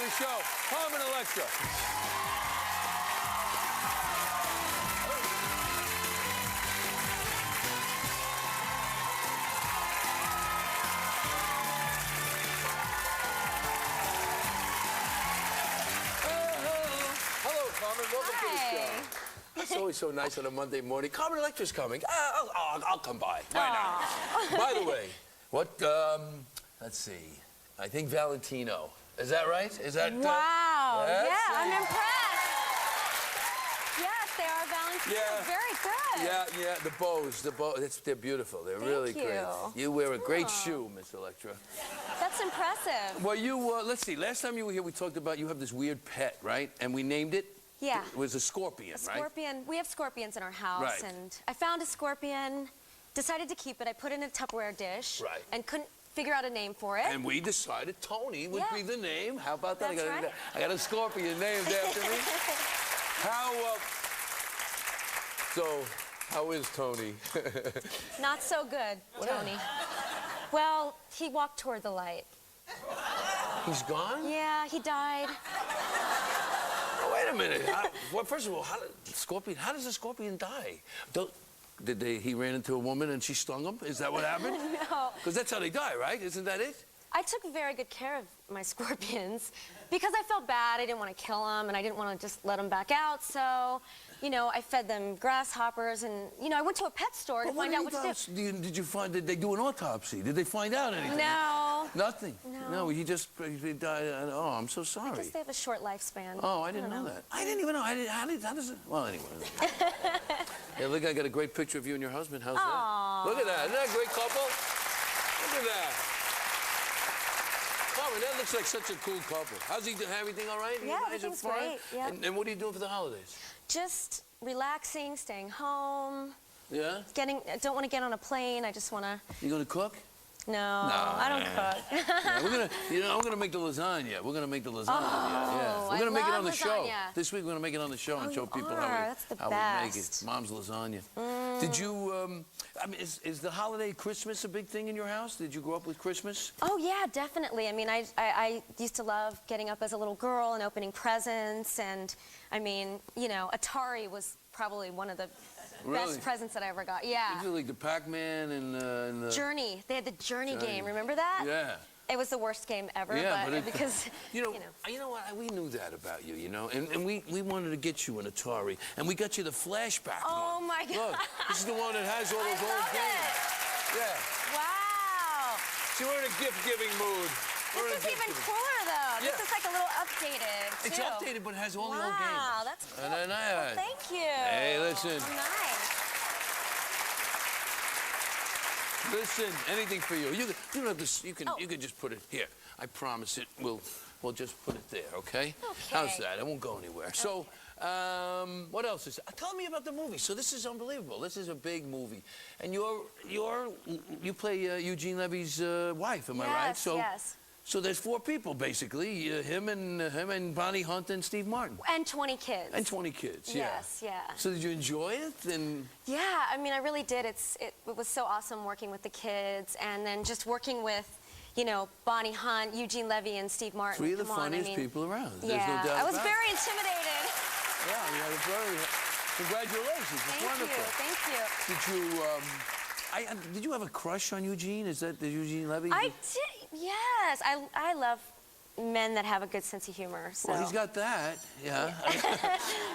of the show, Carmen and Electra. Hello, Carmen. Welcome to the show. It's always so nice on a Monday morning. Carmen Electra's coming. I'll come by. Why not? By the way, let's see. I think Valentino. Is that right? Is that... Wow. Yeah, I'm impressed. Yes, they are Valentino. Yeah. Very good. Yeah, the bows, they're beautiful. They're really great. You wear a great shoe, Miss Electra. That's impressive. Well, let's see. Last time you were here, we talked about you have this weird pet, right? And we named it? Yeah. It was a scorpion, right? Scorpion. We have scorpions in our house. Right. And I found a scorpion, decided to keep it. I put it in a Tupperware dish. Right. And couldn't figure out a name for it. And we decided Tony would be the name. How about that? That's right. I got a scorpion named after me. How is Tony? Not so good, Tony. Well, he walked toward the light. He's gone? Yeah, he died. Oh, wait a minute. First of all, how does a scorpion die? He ran into a woman and she stung him? Is that what happened? No. Because that's how they die, right? Isn't that it? I took very good care of my scorpions because I felt bad. I didn't want to kill them and I didn't want to just let them back out. So, I fed them grasshoppers and, I went to a pet store to find out what to do. Did they do an autopsy? Did they find out anything? No. Nothing? No. He died. Oh, I'm so sorry. I guess they have a short lifespan. Oh, I didn't know that. I didn't even know. How does it? Well, anyway. Hey, look, I got a great picture of you and your husband. How's that? Look at that. Isn't that a great couple? Look at that. Carmen, that looks like such a cool couple. How's he doing? Everything all right? Yeah, everything's great. Yeah. And what are you doing for the holidays? Just relaxing, staying home. Yeah? I don't want to get on a plane. I just want to... You going to cook? No, I don't cook. Yeah, I'm gonna make the lasagna. We're gonna make the lasagna. Yeah. We're gonna make it on the show. This week we're gonna make it on the show and show people how we make it. Mom's lasagna. Did you? Is the holiday Christmas a big thing in your house? Did you grow up with Christmas? Oh yeah, definitely. I mean, I used to love getting up as a little girl and opening presents, and Atari was probably one of the best presents that I ever got. Yeah. Did you like the Pac-Man and the... Journey. They had the Journey game. Remember that? Yeah. It was the worst game ever, but because... You know what? We knew that about you, and we wanted to get you an Atari, and we got you the flashback one. My God. Look, this is the one that has all those old games. Yeah. Wow. See, we're in a gift-giving mood. This is even cooler, though. This is like a little updated, too. It's updated, but it has all the old games. Wow, that's cool. Well, thank you. Hey, listen. Oh, nice. Listen, anything for you. You don't have to. You can just put it here. I promise it. We'll just put it there, okay? Okay. How's that? It won't go anywhere. Okay. So, what else is? Tell me about the movie. So this is unbelievable. This is a big movie, and you play Eugene Levy's wife. Am I right? So, yes. So there's 4 people basically. Him and Bonnie Hunt and Steve Martin. And 20 kids. And 20 kids. Yeah. Yes. Yeah. So did you enjoy it? And yeah, I mean, I really did. It was so awesome working with the kids, and then just working with, Bonnie Hunt, Eugene Levy, and Steve Martin. 3 of the funniest people around. There's no doubt I was about very intimidated. Yeah, congratulations. It's wonderful. Thank you. Did you have a crush on Eugene? Is that the Eugene Levy? I did. Yes, I love men that have a good sense of humor. So. Well, he's got that. Yeah.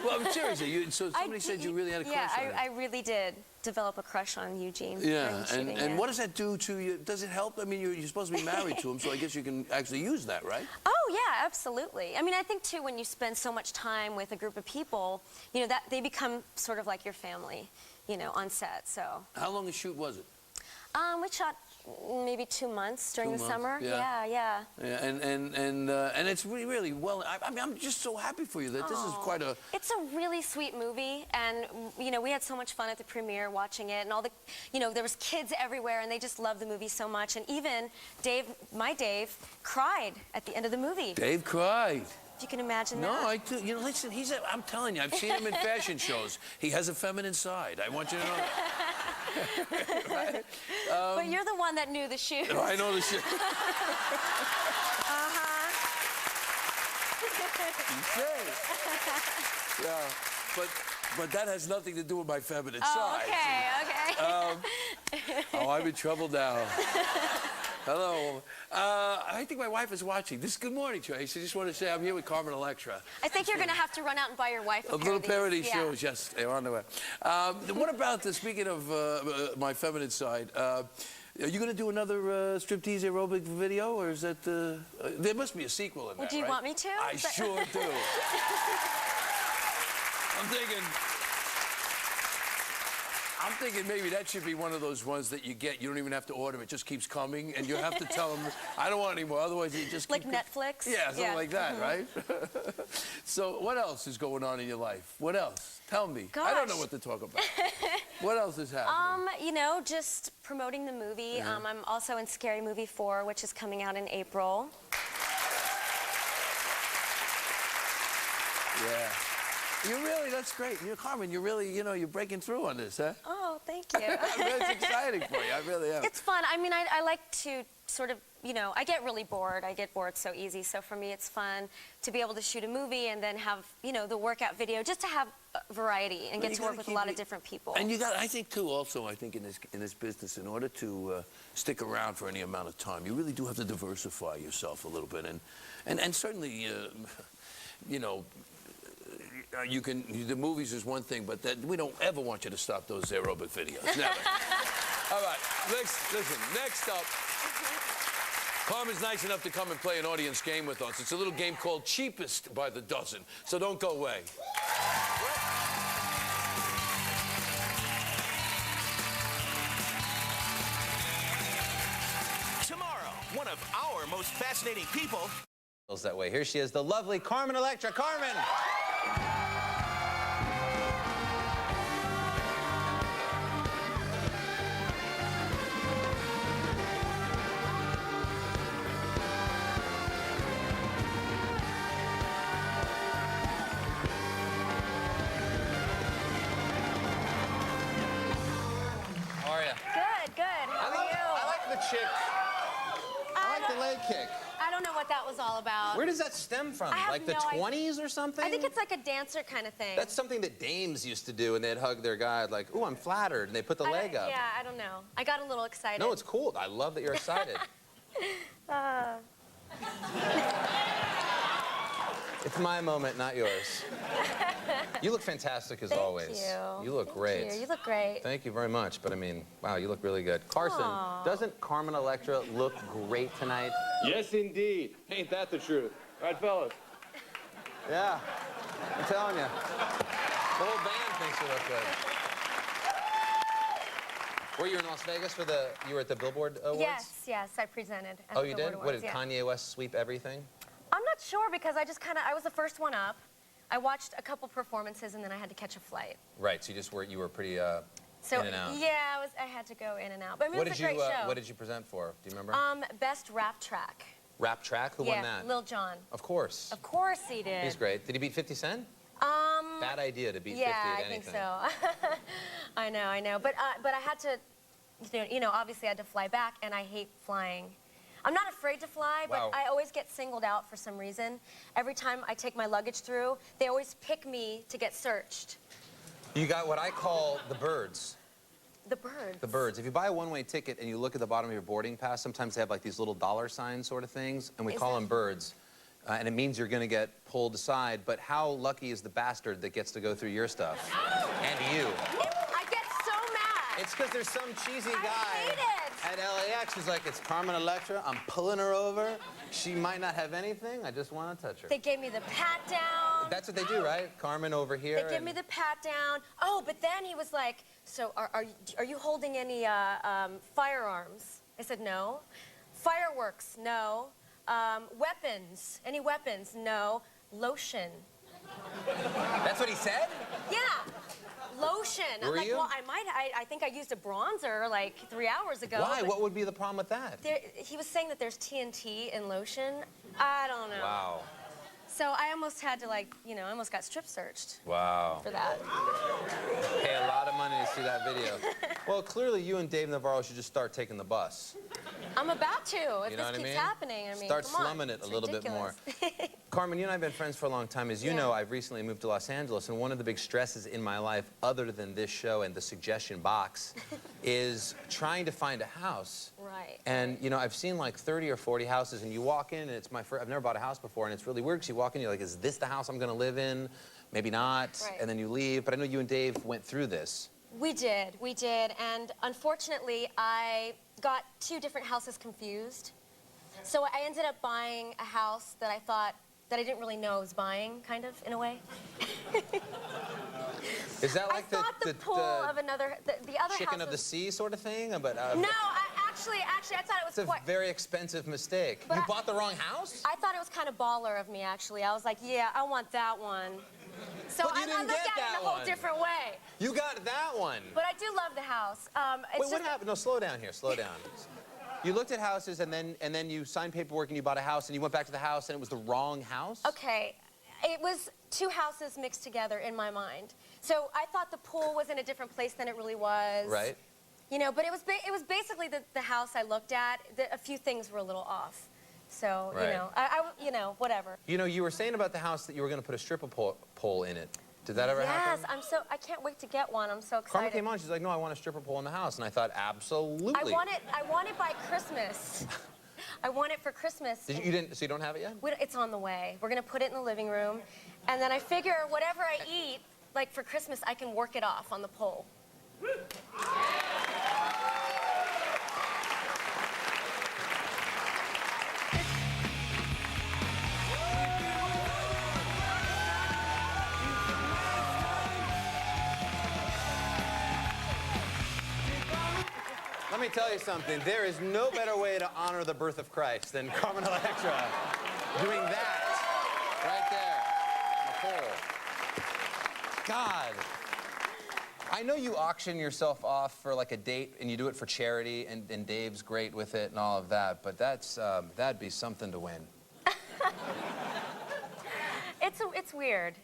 Well, I'm serious. So somebody said you really had a crush on him. Yeah, I really did develop a crush on Eugene. Yeah, and what does that do to you? Does it help? I mean, you're supposed to be married to him, so I guess you can actually use that, right? Oh, yeah, absolutely. I mean, I think, too, when you spend so much time with a group of people, that they become sort of like your family, on set, so. How long a shoot was it? We shot maybe 2 months during the summer. Yeah, and it's really well. I mean, I'm just so happy for you that this is quite a. It's a really sweet movie, and we had so much fun at the premiere watching it, and all the, there was kids everywhere, and they just loved the movie so much, and even my Dave, cried at the end of the movie. Dave cried. If you can imagine that. No, I do. Listen, I'm telling you, I've seen him in fashion shows. He has a feminine side. I want you to know that. Right? But you're the one that knew the shoes. I know the shoes. You say. Yeah, but that has nothing to do with my feminine side. Okay. Oh, I'm in trouble now. Hello. I think my wife is watching. Good morning, Trace. I just want to say I'm here with Carmen and Electra. I think you're going to have to run out and buy your wife a little pair of these shoes. Yes, they're on the way. What about speaking of my feminine side, are you going to do another striptease aerobic video, or is that... there must be a sequel in that, Would you want me to? I sure do. I'm thinking maybe that should be one of those ones that you get. You don't even have to order. It just keeps coming, and you have to tell them, I don't want any more. Otherwise, you just keep... Like Netflix? Yeah, something like that, right? So what else is going on in your life? What else? Tell me. Gosh. I don't know what to talk about. What else is happening? You know, just promoting the movie. I'm also in Scary Movie 4, which is coming out in April. Yeah. That's great. Carmen, you're really, you're breaking through on this, huh? Oh, thank you. It's exciting for you. I really am. It's fun. I mean, I like to sort of, I get really bored. I get bored so easy. So for me, it's fun to be able to shoot a movie and then have, the workout video, just to have variety and get to work with a lot of different people. And I think, too, also, in this business, in order to stick around for any amount of time, you really do have to diversify yourself a little bit. And certainly, the movies is one thing, but we don't ever want you to stop those aerobic videos. Never. All right, listen, next up, Carmen's nice enough to come and play an audience game with us. It's a little game called Cheapest by the Dozen, so don't go away. Tomorrow, one of our most fascinating people... that way. Here she is, the lovely Carmen Electra. Carmen! How are you? Good. How are you? I like the chick. I like the leg kick. I don't know what that was all about. Where does that stem from? Like the 20s or something? I think it's like a dancer kind of thing. That's something that dames used to do, and they'd hug their guy like, ooh, I'm flattered, and they put the leg up. Yeah, I don't know. I got a little excited. No, it's cool. I love that you're excited. It's my moment, not yours. You look fantastic as always. Thank you. You look great. You look great. Thank you very much. But I mean, wow, you look really good. Carson, doesn't Carmen Electra look great tonight? Yes, indeed. Ain't that the truth? Right, fellas? Yeah, I'm telling you. The whole band thinks you look good. Were you in Las Vegas for you were at the Billboard Awards? Yes, I presented at Oh, the you Billboard did? Awards, What, did Kanye West sweep everything? I'm not sure because I was the first one up. I watched a couple performances and then I had to catch a flight. Right, so you were pretty in and out. Yeah, I had to go in and out. But I mean, it was a great show. What did you present for? Do you remember? Best rap track. Rap track? Who won that? Lil Jon. Of course. Of course he did. He's great. Did he beat 50 Cent? Bad idea to beat 50 at anything. Yeah, I think so. I know. But I had to, obviously I had to fly back, and I hate flying. I'm not afraid to fly, but I always get singled out for some reason. Every time I take my luggage through, they always pick me to get searched. You got what I call the birds. The birds? The birds. If you buy a one-way ticket and you look at the bottom of your boarding pass, sometimes they have like these little dollar sign sort of things, and we call them birds. And it means you're going to get pulled aside, but how lucky is the bastard that gets to go through your stuff? And you. I get so mad. It's because there's some cheesy guy I hate it. at LAX who's like, it's Carmen Electra, I'm pulling her over. She might not have anything, I just want to touch her. They gave me the pat down. That's what they do, right? Carmen over here. They gave me the pat down. Oh, but then he was like, so are you holding any firearms? I said, no. Fireworks? No. Weapons? Any weapons? No. Lotion. That's what he said? Yeah. Lotion. Were I'm like, you? well, I think I used a bronzer like 3 hours ago. Why? What would be the problem with that? He was saying that there's TNT in lotion. I don't know. Wow. So I almost had to, like, I almost got strip searched. Wow. For that. Pay a lot of money to see that video. Well, clearly you and Dave Navarro should just start taking the bus. I'm about to, if You know this what I keeps mean? happening. I mean, Start come on. slumming it It's a little bit more. ridiculous. Carmen, you and I have been friends for a long time. As you Yeah. know, I've recently moved to Los Angeles, and one of the big stresses in my life, other than this show and the suggestion box, is trying to find a house. Right. And, you know, I've seen like 30 or 40 houses, and you walk in, and it's my first, I've never bought a house before, and it's really weird because you walk in, you're like, is this the house I'm going to live in? Maybe not. Right. And then you leave. But I know you and Dave went through this. We did. And unfortunately, I got 2 different houses confused. So I ended up buying a house that I thought, that I didn't really know I was buying, kind of, in a way. Is that like I thought the pool of another, the other chicken house of the was, sea sort of thing? But, no, actually, I thought it was it's a quite... very expensive mistake. But You I- bought the wrong house? I thought it was kind of baller of me, actually. I was like, yeah, I want that one. So But you I didn't looked get at it that in a whole one. different way. You got that one. But I do love the house. It's Wait, what just- happened? No, slow down here. Slow down. You looked at houses, and then you signed paperwork, and you bought a house, and you went back to the house, and it was the wrong house? Okay, it was 2 houses mixed together in my mind. So I thought the pool was in a different place than it really was. Right. You know, but it was basically the house I looked at. A few things were a little off. So, Right. you know, whatever. You know, you were saying about the house that you were going to put a stripper pole in it. Did that ever happen? Yes, I can't wait to get one. I'm so excited. Carmen came on, she's like, no, I want a stripper pole in the house. And I thought, absolutely. I want it by Christmas. I want it for Christmas. So you don't have it yet? It's on the way. We're gonna put it in the living room, and then I figure whatever I eat, like for Christmas, I can work it off on the pole. Let me tell you something. There is no better way to honor the birth of Christ than Carmen Electra doing that right there on the pole. God. I know you auction yourself off for like a date and you do it for charity and Dave's great with it and all of that, but that'd be something to win. It's weird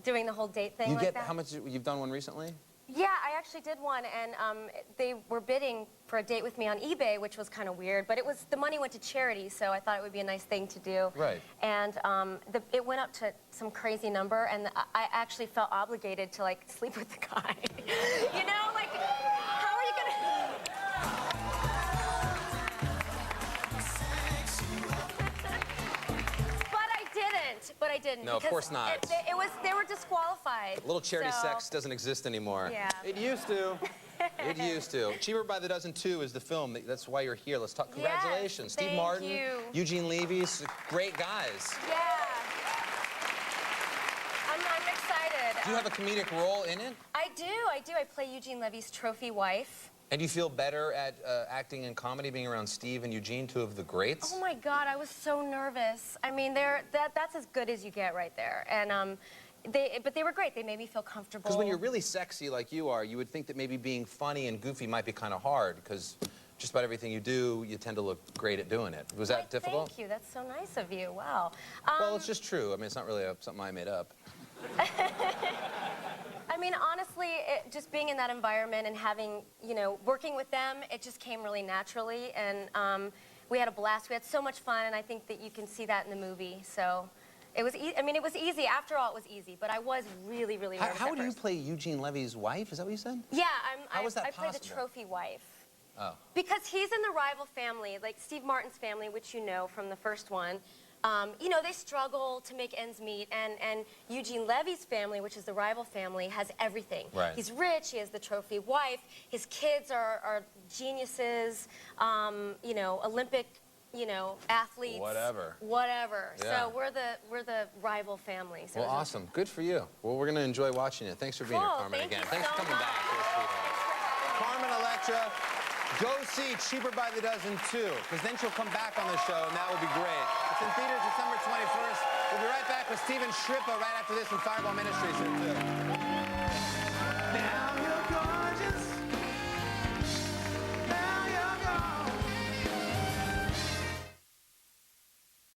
doing the whole date thing You like get that. how much you've done one recently? Yeah, I actually did one, and they were bidding for a date with me on eBay, which was kind of weird, but the money went to charity, so I thought it would be a nice thing to do. Right. And it went up to some crazy number, and I actually felt obligated to like sleep with the guy. You know, like, how are you gonna? But I didn't. No, of because course not. They were disqualified. A little charity so- sex doesn't exist anymore. Yeah. It used to. It used to. Cheaper by the Dozen 2 is the film. That's why you're here. Let's talk. Congratulations. Steve thank Martin, you. Eugene Levy, great guys. Yeah. I'm excited. Do you have a comedic role in it? I do. I play Eugene Levy's trophy wife. And do you feel better at acting and comedy being around Steve and Eugene, 2 of the greats? Oh my God, I was so nervous. I mean, that's as good as you get right there. And but they were great. They made me feel comfortable. Because when you're really sexy like you are, you would think that maybe being funny and goofy might be kind of hard, because just about everything you do, you tend to look great at doing it. Was that difficult? Thank you. That's so nice of you. Wow. Well, it's just true. I mean, it's not really something I made up. I mean, honestly, just being in that environment and having, working with them, it just came really naturally. And we had a blast. We had so much fun, and I think that you can see that in the movie. So it was, it was easy. After all, it was easy. But I was really, really nervous How at do you first. play Eugene Levy's wife? Is that what you said? Yeah, How was that I play the possible? trophy wife. Oh. Because he's in the rival family, like Steve Martin's family, which you know from the first one. They struggle to make ends meet, and Eugene Levy's family, which is the rival family, has everything. Right. He's rich, he has the trophy wife, his kids are geniuses, Olympic, athletes. Whatever. So Yeah. we're the rival family. So Well, awesome. Good for you. Well, we're going to enjoy watching it. Thanks for being here, Cool. Carmen, Thank again. you Thanks for so coming much. back. You're a sweetheart. Carmen Electra, go see Cheaper by the Dozen 2, because then she'll come back on the show, and that will be great. It's in theaters December 21st. We'll be right back with Steven Shrippa right after this in Fireball Ministries here, too. Now